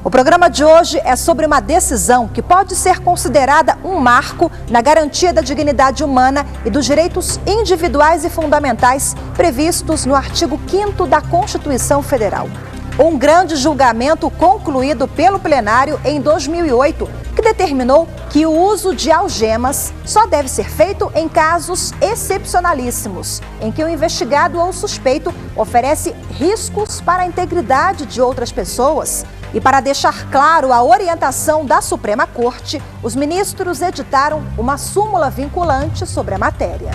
O programa de hoje é sobre uma decisão que pode ser considerada um marco na garantia da dignidade humana e dos direitos individuais e fundamentais previstos no artigo 5º da Constituição Federal. Um grande julgamento concluído pelo plenário em 2008, que determinou que o uso de algemas só deve ser feito em casos excepcionalíssimos, em que o investigado ou suspeito oferece riscos para a integridade de outras pessoas. E para deixar claro a orientação da Suprema Corte, os ministros editaram uma súmula vinculante sobre a matéria.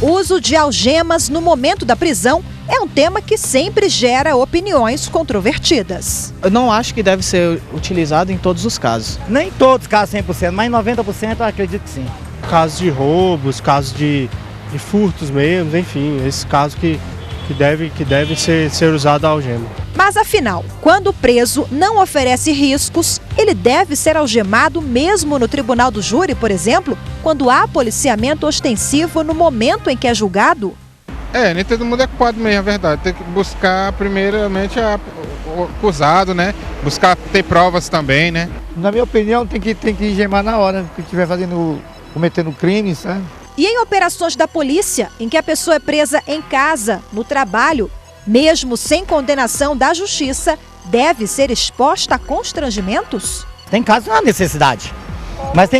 O uso de algemas no momento da prisão é um tema que sempre gera opiniões controvertidas. Eu não acho que deve ser utilizado em todos os casos. Nem todos os casos 100%, mas 90% eu acredito que sim. Casos de roubos, casos de furtos mesmo, enfim, esse caso que deve ser usado a algema. Mas afinal, quando o preso não oferece riscos, ele deve ser algemado mesmo no tribunal do júri, por exemplo, quando há policiamento ostensivo no momento em que é julgado? Nem todo mundo é culpado mesmo, é verdade. Tem que buscar primeiramente o acusado, né? Buscar ter provas também, né? Na minha opinião, tem que gemar na hora que estiver cometendo crime, sabe? E em operações da polícia, em que a pessoa é presa em casa, no trabalho, mesmo sem condenação da justiça, deve ser exposta a constrangimentos? Tem casos que não há necessidade, mas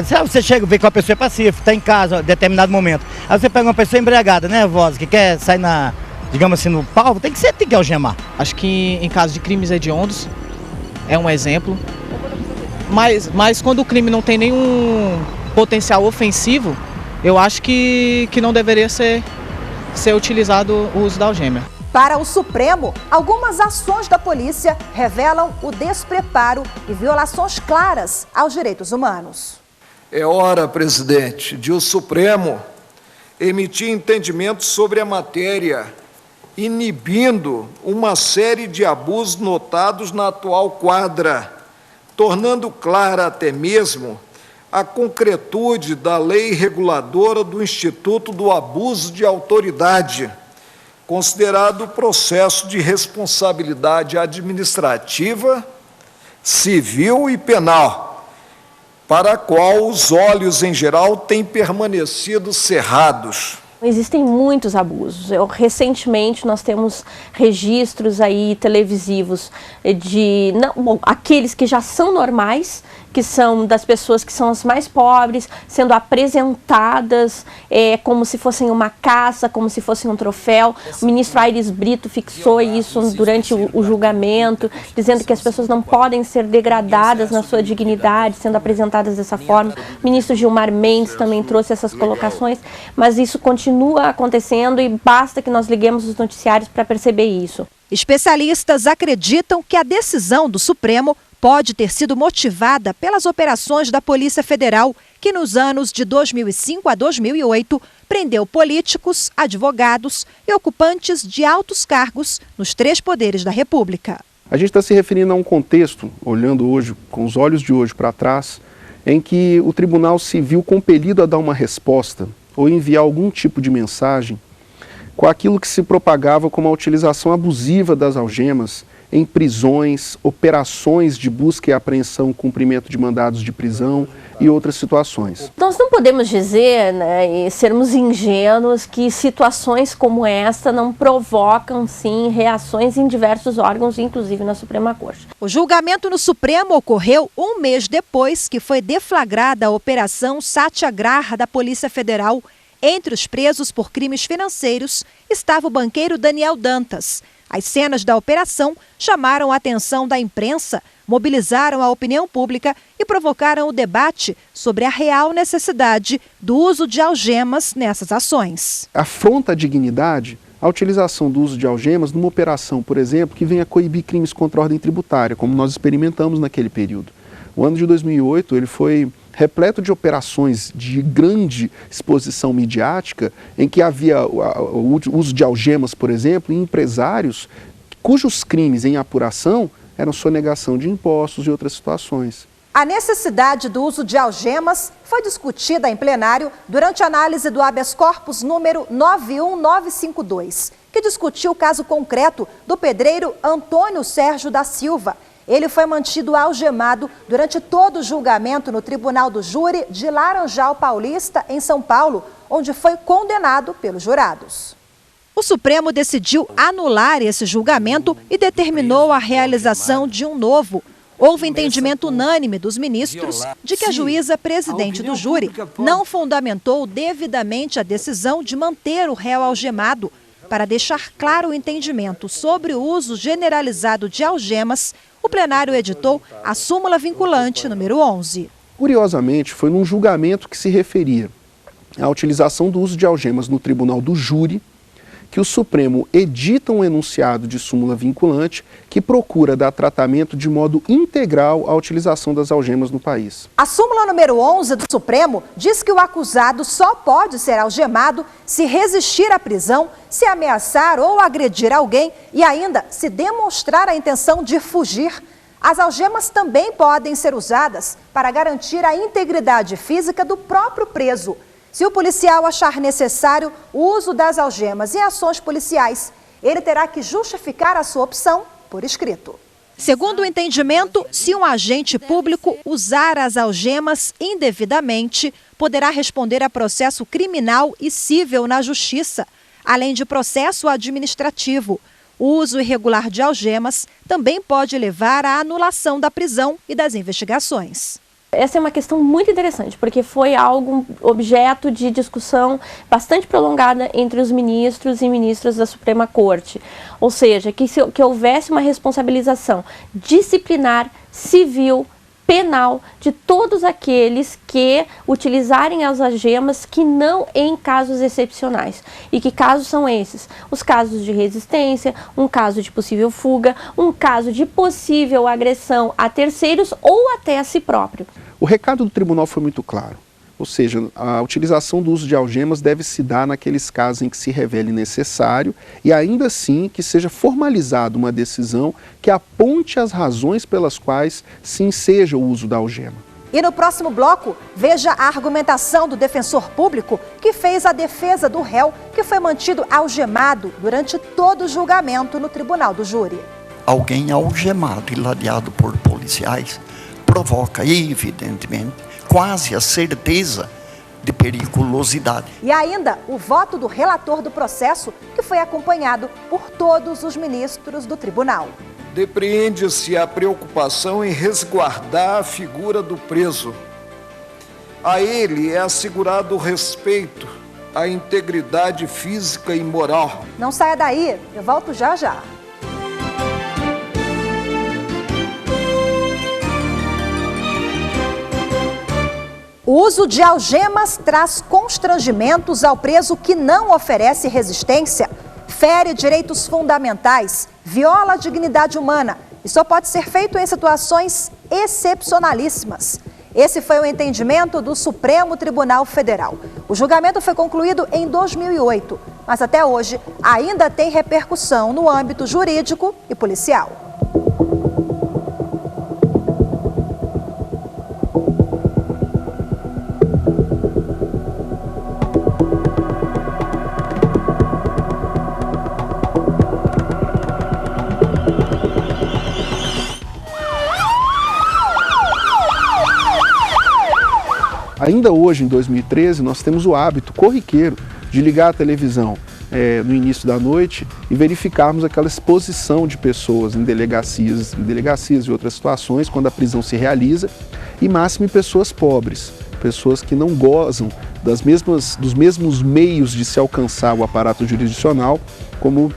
se você chega e vê que uma pessoa é pacífica, está em casa em determinado momento, aí você pega uma pessoa embriagada, nervosa, que quer sair digamos assim, no palco, tem que algemar. Acho que em caso de crimes hediondos é um exemplo, mas quando o crime não tem nenhum potencial ofensivo, eu acho que não deveria ser utilizado o uso da algema. Para o Supremo, algumas ações da polícia revelam o despreparo e violações claras aos direitos humanos. É hora, presidente, de o Supremo emitir entendimento sobre a matéria, inibindo uma série de abusos notados na atual quadra, tornando clara até mesmo a concretude da lei reguladora do Instituto do Abuso de Autoridade, considerado processo de responsabilidade administrativa, civil e penal, para a qual os olhos, em geral, têm permanecido cerrados. Existem muitos abusos. Recentemente nós temos registros aí televisivos de aqueles que já são normais, que são das pessoas que são as mais pobres, sendo apresentadas como se fossem uma caça, como se fossem um troféu. O ministro Aires Brito fixou isso durante o julgamento, dizendo que as pessoas não podem ser degradadas na sua dignidade, sendo apresentadas dessa forma. O ministro Gilmar Mendes também trouxe essas colocações, mas isso continua acontecendo e basta que nós liguemos os noticiários para perceber isso. Especialistas acreditam que a decisão do Supremo pode ter sido motivada pelas operações da Polícia Federal, que nos anos de 2005 a 2008 prendeu políticos, advogados e ocupantes de altos cargos nos 3 poderes da República. A gente está se referindo a um contexto, olhando hoje, com os olhos de hoje para trás, em que o tribunal se viu compelido a dar uma resposta ou enviar algum tipo de mensagem com aquilo que se propagava como a utilização abusiva das algemas em prisões, operações de busca e apreensão, cumprimento de mandados de prisão e outras situações. Nós não podemos dizer, e sermos ingênuos, que situações como esta não provocam, sim, reações em diversos órgãos, inclusive na Suprema Corte. O julgamento no Supremo ocorreu um mês depois que foi deflagrada a Operação Satyagraha da Polícia Federal. Entre os presos por crimes financeiros estava o banqueiro Daniel Dantas. As cenas da operação chamaram a atenção da imprensa, mobilizaram a opinião pública e provocaram o debate sobre a real necessidade do uso de algemas nessas ações. Afronta a dignidade a utilização do uso de algemas numa operação, por exemplo, que venha coibir crimes contra a ordem tributária, como nós experimentamos naquele período. O ano de 2008 ele foi repleto de operações de grande exposição midiática, em que havia o uso de algemas, por exemplo, em empresários cujos crimes em apuração eram sonegação de impostos e outras situações. A necessidade do uso de algemas foi discutida em plenário durante a análise do habeas corpus número 91952, que discutiu o caso concreto do pedreiro Antônio Sérgio da Silva. Ele foi mantido algemado durante todo o julgamento no Tribunal do Júri de Laranjal Paulista, em São Paulo, onde foi condenado pelos jurados. O Supremo decidiu anular esse julgamento e determinou a realização de um novo. Houve entendimento unânime dos ministros de que a juíza presidente do júri não fundamentou devidamente a decisão de manter o réu algemado. Para deixar claro o entendimento sobre o uso generalizado de algemas, o plenário editou a súmula vinculante número 11. Curiosamente, foi num julgamento que se referia à utilização do uso de algemas no tribunal do júri que o Supremo edita um enunciado de súmula vinculante que procura dar tratamento de modo integral à utilização das algemas no país. A súmula número 11 do Supremo diz que o acusado só pode ser algemado se resistir à prisão, se ameaçar ou agredir alguém e ainda se demonstrar a intenção de fugir. As algemas também podem ser usadas para garantir a integridade física do próprio preso. Se o policial achar necessário o uso das algemas em ações policiais, ele terá que justificar a sua opção por escrito. Segundo o entendimento, se um agente público usar as algemas indevidamente, poderá responder a processo criminal e cível na Justiça, além de processo administrativo. O uso irregular de algemas também pode levar à anulação da prisão e das investigações. Essa é uma questão muito interessante, porque foi algo objeto de discussão bastante prolongada entre os ministros e ministras da Suprema Corte. Ou seja, que houvesse uma responsabilização disciplinar, civil, penal de todos aqueles que utilizarem as algemas, que não em casos excepcionais. E que casos são esses? Os casos de resistência, um caso de possível fuga, um caso de possível agressão a terceiros ou até a si próprio. O recado do tribunal foi muito claro, ou seja, a utilização do uso de algemas deve se dar naqueles casos em que se revele necessário e ainda assim que seja formalizada uma decisão que aponte as razões pelas quais se enseja o uso da algema. E no próximo bloco, veja a argumentação do defensor público que fez a defesa do réu que foi mantido algemado durante todo o julgamento no Tribunal do Júri. Alguém algemado e ladeado por policiais provoca, evidentemente, quase a certeza de periculosidade. E ainda o voto do relator do processo, que foi acompanhado por todos os ministros do tribunal. Depreende-se a preocupação em resguardar a figura do preso. A ele é assegurado o respeito, a integridade física e moral. Não saia daí, eu volto já já. O uso de algemas traz constrangimentos ao preso que não oferece resistência, fere direitos fundamentais, viola a dignidade humana e só pode ser feito em situações excepcionalíssimas. Esse foi o entendimento do Supremo Tribunal Federal. O julgamento foi concluído em 2008, mas até hoje ainda tem repercussão no âmbito jurídico e policial. Ainda hoje, em 2013, nós temos o hábito corriqueiro de ligar a televisão no início da noite e verificarmos aquela exposição de pessoas em delegacias e outras situações, quando a prisão se realiza, e máximo em pessoas pobres, pessoas que não gozam dos mesmos meios de se alcançar o aparato jurisdicional, como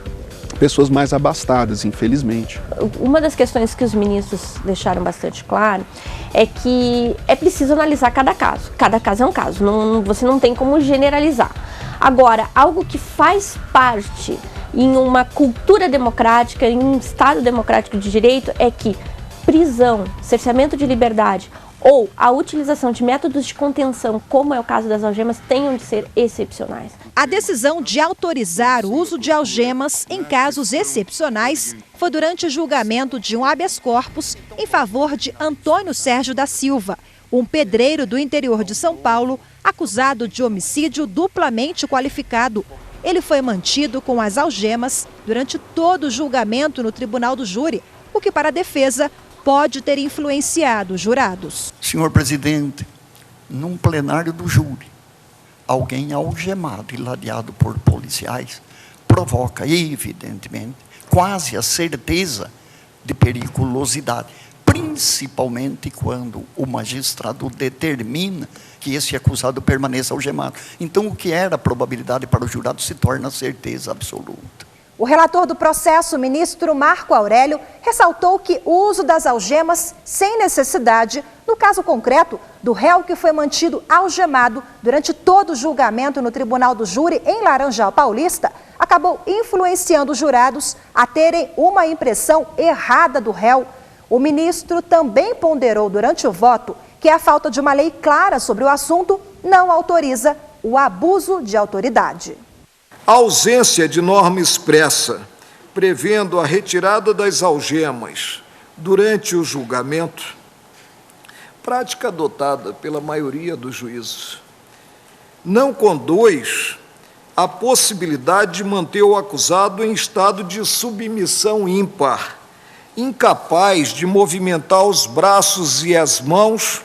pessoas mais abastadas, infelizmente. Uma das questões que os ministros deixaram bastante claro é que é preciso analisar cada caso. Cada caso é um caso, você não tem como generalizar. Agora, algo que faz parte em uma cultura democrática, em um Estado democrático de direito, é que prisão, cerceamento de liberdade ou a utilização de métodos de contenção, como é o caso das algemas, tenham de ser excepcionais. A decisão de autorizar o uso de algemas em casos excepcionais foi durante o julgamento de um habeas corpus em favor de Antônio Sérgio da Silva, um pedreiro do interior de São Paulo, acusado de homicídio duplamente qualificado. Ele foi mantido com as algemas durante todo o julgamento no tribunal do júri, o que para a defesa pode ter influenciado os jurados. Senhor presidente, num plenário do júri, alguém algemado e ladeado por policiais provoca, evidentemente, quase a certeza de periculosidade, principalmente quando o magistrado determina que esse acusado permaneça algemado. Então, o que era a probabilidade para o jurado se torna certeza absoluta. O relator do processo, o ministro Marco Aurélio, ressaltou que o uso das algemas sem necessidade, no caso concreto do réu que foi mantido algemado durante todo o julgamento no tribunal do júri em Laranjal Paulista, acabou influenciando os jurados a terem uma impressão errada do réu. O ministro também ponderou durante o voto que a falta de uma lei clara sobre o assunto não autoriza o abuso de autoridade. A ausência de norma expressa, prevendo a retirada das algemas durante o julgamento, prática adotada pela maioria dos juízes, não conduz à possibilidade de manter o acusado em estado de submissão ímpar, incapaz de movimentar os braços e as mãos,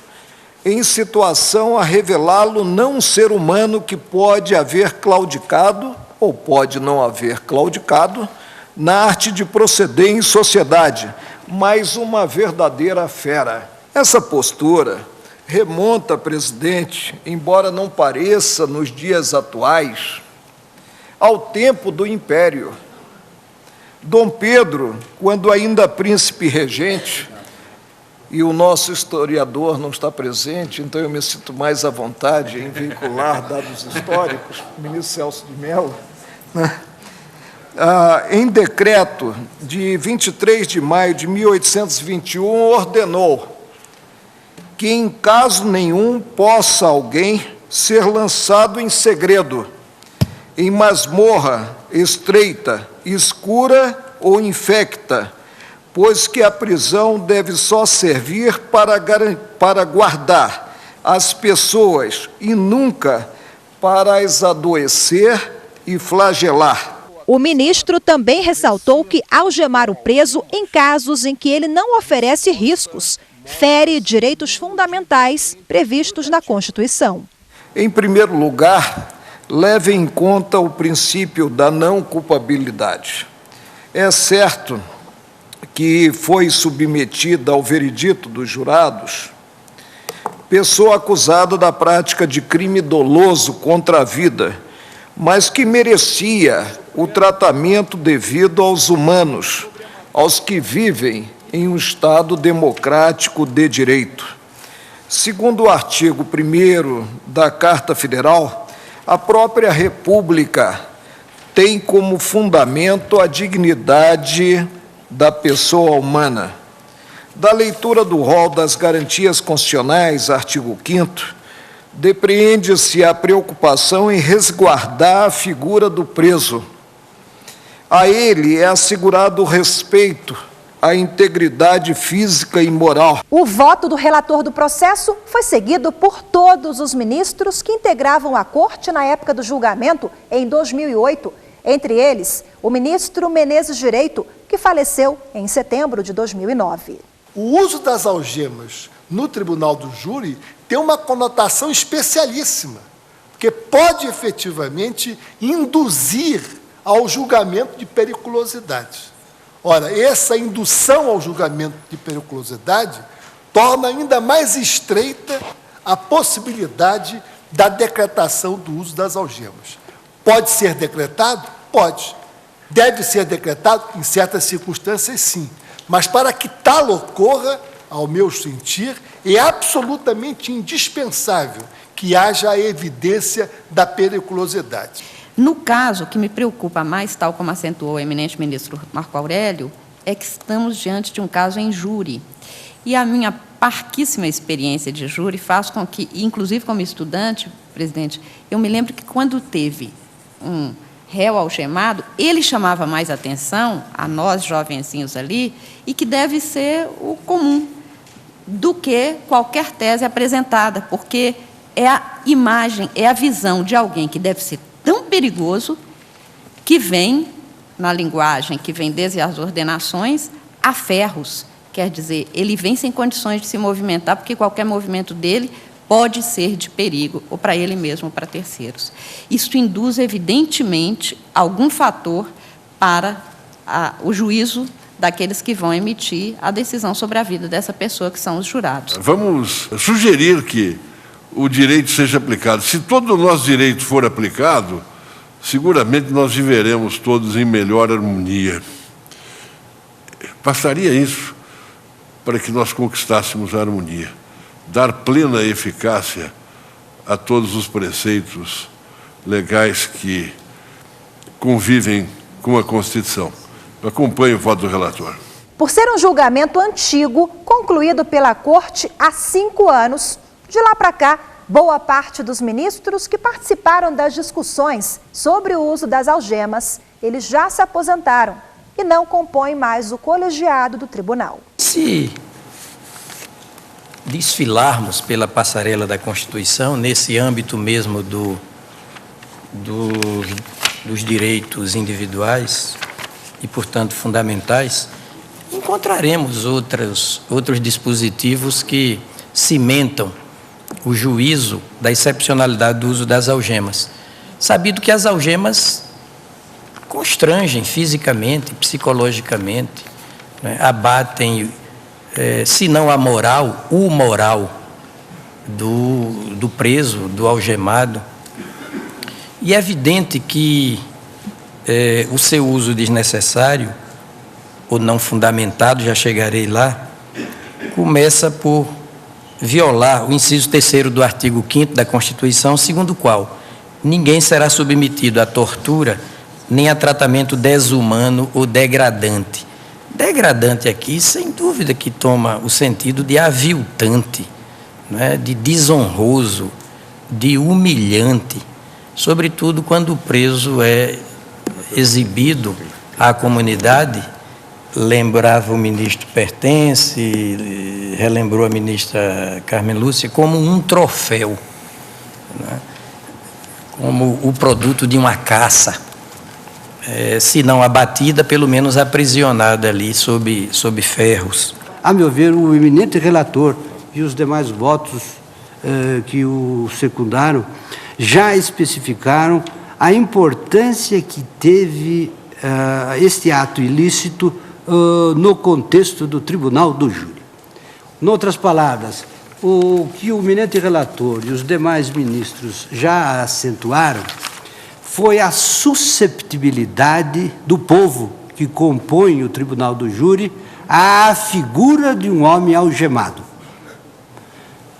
em situação a revelá-lo não um ser humano que pode haver claudicado, ou pode não haver claudicado, na arte de proceder em sociedade, mas uma verdadeira fera. Essa postura remonta, presidente, embora não pareça nos dias atuais, ao tempo do Império. Dom Pedro, quando ainda príncipe regente, e o nosso historiador não está presente, então eu me sinto mais à vontade em vincular dados históricos, o ministro Celso de Mello, né? Em decreto de 23 de maio de 1821, ordenou que em caso nenhum possa alguém ser lançado em segredo, em masmorra estreita, escura ou infecta, pois que a prisão deve só servir para guardar as pessoas e nunca para as adoecer e flagelar. O ministro também ressaltou que algemar o preso em casos em que ele não oferece riscos fere direitos fundamentais previstos na Constituição. Em primeiro lugar, leve em conta o princípio da não culpabilidade. É certo que foi submetida ao veredito dos jurados pessoa acusada da prática de crime doloso contra a vida, mas que merecia o tratamento devido aos humanos, aos que vivem em um Estado democrático de direito. Segundo o artigo 1º da Carta Federal, a própria República tem como fundamento a dignidade da pessoa humana. Da leitura do rol das garantias constitucionais, artigo 5º, depreende-se a preocupação em resguardar a figura do preso. A ele é assegurado o respeito à integridade física e moral. O voto do relator do processo foi seguido por todos os ministros que integravam a corte na época do julgamento em 2008, entre eles o ministro Menezes Direito, que faleceu em setembro de 2009. O uso das algemas no tribunal do júri tem uma conotação especialíssima, porque pode efetivamente induzir ao julgamento de periculosidade. Ora, essa indução ao julgamento de periculosidade torna ainda mais estreita a possibilidade da decretação do uso das algemas. Pode ser decretado? Pode. Deve ser decretado? Em certas circunstâncias, sim. Mas para que tal ocorra, ao meu sentir, é absolutamente indispensável que haja a evidência da periculosidade. No caso, o que me preocupa mais, tal como acentuou o eminente ministro Marco Aurélio, é que estamos diante de um caso em júri. E a minha parquíssima experiência de júri faz com que, inclusive como estudante, presidente, eu me lembro que quando teve um réu algemado, ele chamava mais atenção a nós, jovenzinhos ali, e que deve ser o comum, do que qualquer tese apresentada, porque é a imagem, é a visão de alguém que deve ser tão perigoso, que vem, na linguagem que vem desde as ordenações, a ferros. Quer dizer, ele vem sem condições de se movimentar, porque qualquer movimento dele pode ser de perigo, ou para ele mesmo, ou para terceiros. Isso induz, evidentemente, algum fator para o juízo daqueles que vão emitir a decisão sobre a vida dessa pessoa, que são os jurados. Vamos sugerir que o direito seja aplicado. Se todo o nosso direito for aplicado, seguramente nós viveremos todos em melhor harmonia. Bastaria isso para que nós conquistássemos a harmonia, dar plena eficácia a todos os preceitos legais que convivem com a Constituição. Eu acompanho o voto do relator. Por ser um julgamento antigo, concluído pela Corte há 5 anos, de lá para cá, boa parte dos ministros que participaram das discussões sobre o uso das algemas, eles já se aposentaram e não compõem mais o colegiado do tribunal. Se desfilarmos pela passarela da Constituição, nesse âmbito mesmo dos direitos individuais e, portanto, fundamentais, encontraremos outros dispositivos que cimentam o juízo da excepcionalidade do uso das algemas. Sabido que as algemas constrangem fisicamente, psicologicamente, né, abatem, se não a moral, o moral do preso, do algemado. E é evidente que o seu uso desnecessário, ou não fundamentado, já chegarei lá, começa por violar o inciso 3º do artigo 5º da Constituição, segundo o qual ninguém será submetido à tortura nem a tratamento desumano ou degradante. Degradante aqui, sem dúvida, que toma o sentido de aviltante, né, de desonroso, de humilhante, sobretudo quando o preso é exibido à comunidade. Lembrava o ministro Pertence, relembrou a ministra Carmen Lúcia, como um troféu, né? Como o produto de uma caça, se não abatida, pelo menos aprisionada ali sob ferros. A meu ver, o eminente relator e os demais votos que o secundaram já especificaram a importância que teve este ato ilícito no contexto do Tribunal do Júri. Em outras palavras, o que o eminente relator e os demais ministros já acentuaram foi a susceptibilidade do povo que compõe o Tribunal do Júri à figura de um homem algemado.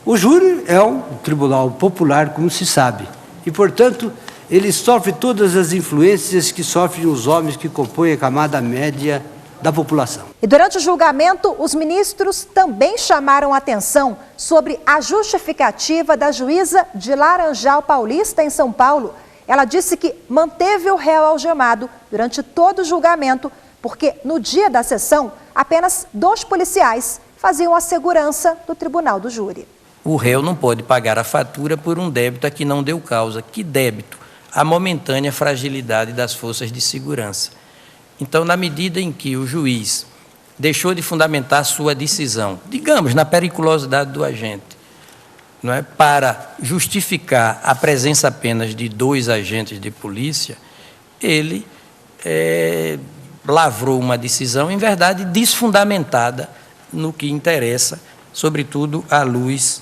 O júri é um tribunal popular, como se sabe, e, portanto, ele sofre todas as influências que sofrem os homens que compõem a camada média da população. E durante o julgamento, os ministros também chamaram atenção sobre a justificativa da juíza de Laranjal Paulista, em São Paulo. Ela disse que manteve o réu algemado durante todo o julgamento, porque no dia da sessão, apenas 2 policiais faziam a segurança do Tribunal do Júri. O réu não pode pagar a fatura por um débito a que não deu causa. Que débito? A momentânea fragilidade das forças de segurança. Então, na medida em que o juiz deixou de fundamentar sua decisão, digamos, na periculosidade do agente, não é, para justificar a presença apenas de 2 agentes de polícia, ele lavrou uma decisão, em verdade, desfundamentada no que interessa, sobretudo à luz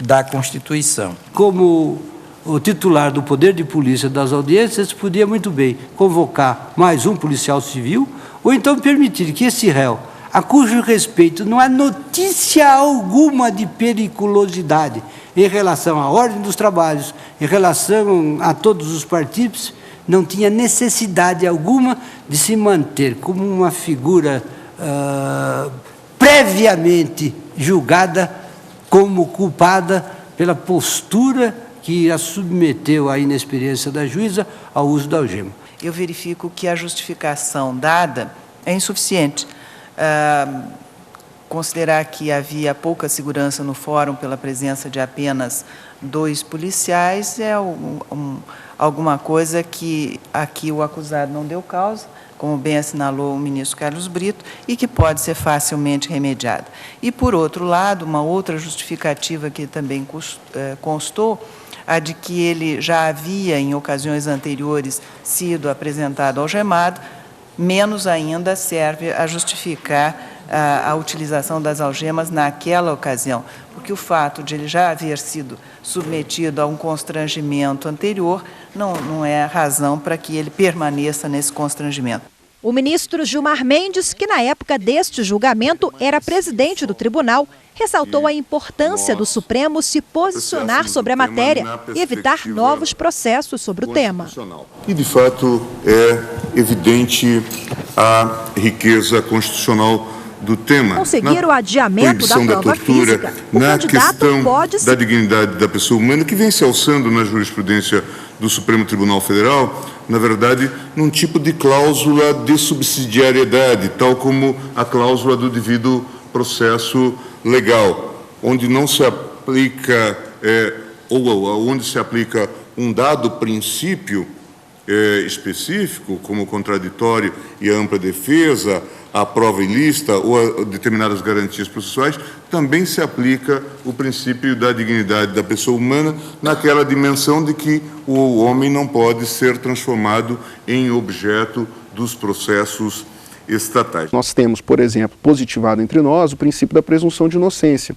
da Constituição. Como o titular do Poder de Polícia das audiências podia muito bem convocar mais um policial civil ou então permitir que esse réu, a cujo respeito não há notícia alguma de periculosidade em relação à ordem dos trabalhos, em relação a todos os partícipes, não tinha necessidade alguma de se manter como uma figura previamente julgada como culpada pela postura que a submeteu à inexperiência da juíza ao uso da algema. Eu verifico que a justificação dada é insuficiente. Considerar que havia pouca segurança no fórum pela presença de apenas 2 policiais é alguma coisa que aqui o acusado não deu causa, como bem assinalou o ministro Carlos Brito, e que pode ser facilmente remediada. E, por outro lado, uma outra justificativa que também constou, a de que ele já havia, em ocasiões anteriores, sido apresentado algemado, menos ainda serve a justificar a utilização das algemas naquela ocasião, porque o fato de ele já haver sido submetido a um constrangimento anterior não é razão para que ele permaneça nesse constrangimento. O ministro Gilmar Mendes, que na época deste julgamento era presidente do tribunal, ressaltou a importância do Supremo se posicionar sobre a matéria e evitar novos processos sobre o tema. E, de fato, é evidente a riqueza constitucional do tema. Conseguir o adiamento da prova física, o na candidato questão pode da dignidade da pessoa humana, que vem se alçando na jurisprudência do Supremo Tribunal Federal, na verdade, num tipo de cláusula de subsidiariedade, tal como a cláusula do devido processo legal, onde não se aplica, ou onde se aplica um dado princípio específico, como o contraditório e a ampla defesa, a prova ilícita ou a determinadas garantias processuais, também se aplica o princípio da dignidade da pessoa humana naquela dimensão de que o homem não pode ser transformado em objeto dos processos estatais. Nós temos, por exemplo, positivado entre nós o princípio da presunção de inocência,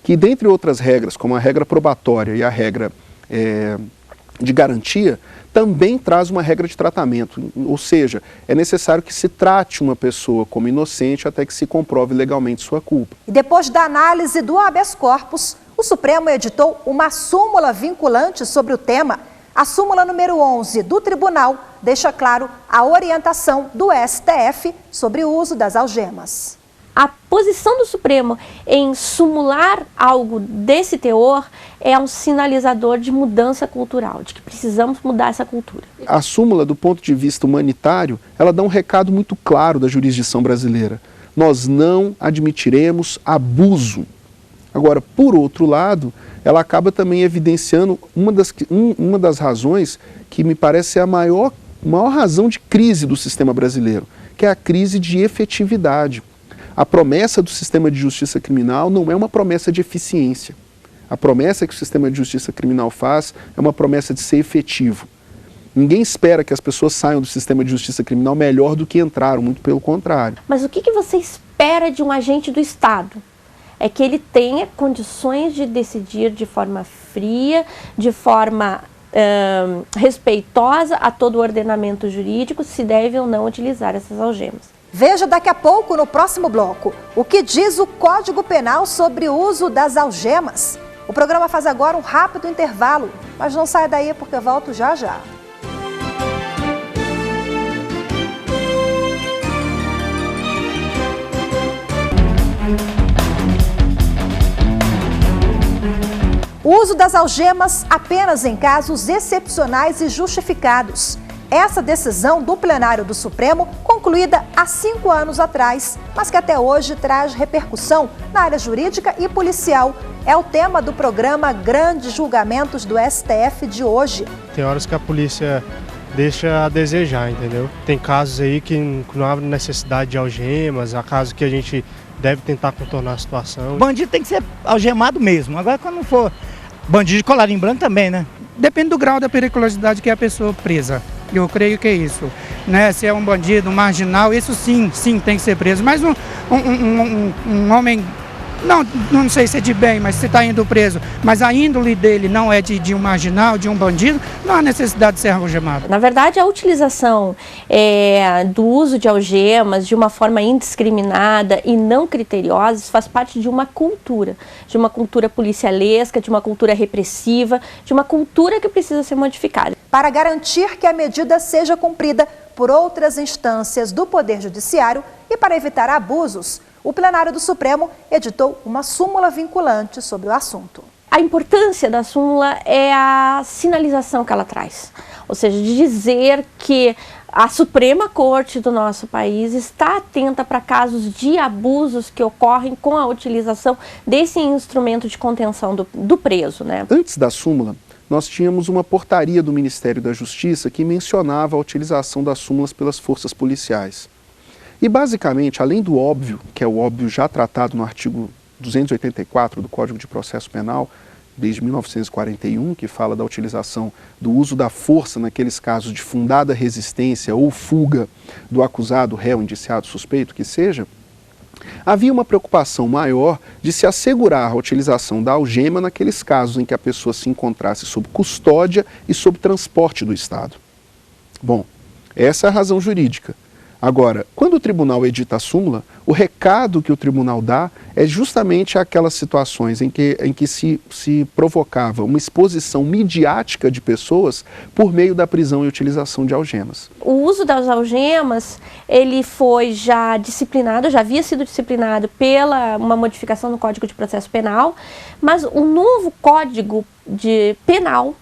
que, dentre outras regras, como a regra probatória e a regra de garantia, também traz uma regra de tratamento, ou seja, é necessário que se trate uma pessoa como inocente até que se comprove legalmente sua culpa. E depois da análise do habeas corpus, o Supremo editou uma súmula vinculante sobre o tema. A súmula número 11 do tribunal deixa claro a orientação do STF sobre o uso das algemas. A posição do Supremo em sumular algo desse teor é um sinalizador de mudança cultural, de que precisamos mudar essa cultura. A súmula, do ponto de vista humanitário, ela dá um recado muito claro da jurisdição brasileira. Nós não admitiremos abuso. Agora, por outro lado, ela acaba também evidenciando uma das razões que me parece ser a maior razão de crise do sistema brasileiro, que é a crise de efetividade. A promessa do sistema de justiça criminal não é uma promessa de eficiência. A promessa que o sistema de justiça criminal faz é uma promessa de ser efetivo. Ninguém espera que as pessoas saiam do sistema de justiça criminal melhor do que entraram, muito pelo contrário. Mas o que você espera de um agente do Estado? É que ele tenha condições de decidir de forma fria, de forma respeitosa a todo o ordenamento jurídico, se deve ou não utilizar essas algemas. Veja daqui a pouco, no próximo bloco, o que diz o Código Penal sobre o uso das algemas. O programa faz agora um rápido intervalo, mas não saia daí porque eu volto já já. O uso das algemas apenas em casos excepcionais e justificados. Essa decisão do plenário do Supremo, concluída há 5 anos atrás, mas que até hoje traz repercussão na área jurídica e policial, é o tema do programa Grandes Julgamentos do STF de hoje. Tem horas que a polícia deixa a desejar, entendeu? Tem casos aí que não há necessidade de algemas, há casos que a gente deve tentar contornar a situação. Bandido tem que ser algemado mesmo. Agora, quando for bandido de colarinho branco também, né? Depende do grau da periculosidade que é a pessoa presa. Eu creio que é isso, né? Se é um bandido, um marginal, isso sim tem que ser preso. Mas um homem, não sei se é de bem, mas se está indo preso, mas a índole dele não é de um marginal, de um bandido, não há necessidade de ser algemado. Na verdade, a utilização do uso de algemas de uma forma indiscriminada e não criteriosa faz parte de uma cultura policialesca, de uma cultura repressiva, de uma cultura que precisa ser modificada. Para garantir que a medida seja cumprida por outras instâncias do Poder Judiciário e para evitar abusos, O plenário do Supremo editou uma súmula vinculante sobre o assunto. A importância da súmula é a sinalização que ela traz, ou seja, de dizer que a Suprema Corte do nosso país está atenta para casos de abusos que ocorrem com a utilização desse instrumento de contenção do preso, né? Antes da súmula, nós tínhamos uma portaria do Ministério da Justiça que mencionava a utilização das súmulas pelas forças policiais. E basicamente, além do óbvio, que é o óbvio já tratado no artigo 284 do Código de Processo Penal, desde 1941, que fala da utilização do uso da força naqueles casos de fundada resistência ou fuga do acusado, réu, indiciado, suspeito, que seja, havia uma preocupação maior de se assegurar a utilização da algema naqueles casos em que a pessoa se encontrasse sob custódia e sob transporte do Estado. Bom, essa é a razão jurídica. Agora, quando o tribunal edita a súmula, o recado que o tribunal dá é justamente aquelas situações em que se provocava uma exposição midiática de pessoas por meio da prisão e utilização de algemas. O uso das algemas, ele foi já disciplinado, já havia sido disciplinado pela uma modificação no Código de Processo Penal, mas o novo Código Penal,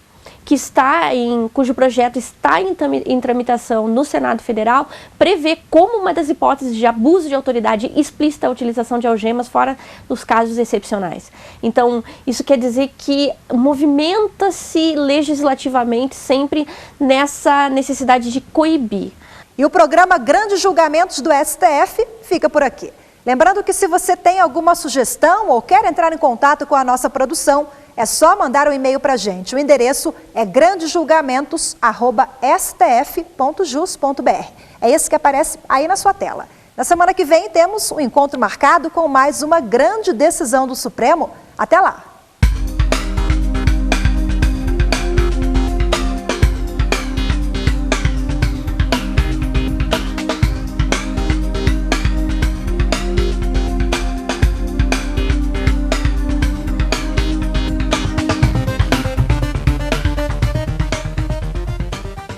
cujo projeto está em tramitação no Senado Federal, prevê como uma das hipóteses de abuso de autoridade explícita a utilização de algemas fora dos casos excepcionais. Então, isso quer dizer que movimenta-se legislativamente sempre nessa necessidade de coibir. E o programa Grandes Julgamentos do STF fica por aqui. Lembrando que se você tem alguma sugestão ou quer entrar em contato com a nossa produção, é só mandar um e-mail para a gente. O endereço é grandesjulgamentos@stf.jus.br. É esse que aparece aí na sua tela. Na semana que vem temos um encontro marcado com mais uma grande decisão do Supremo. Até lá!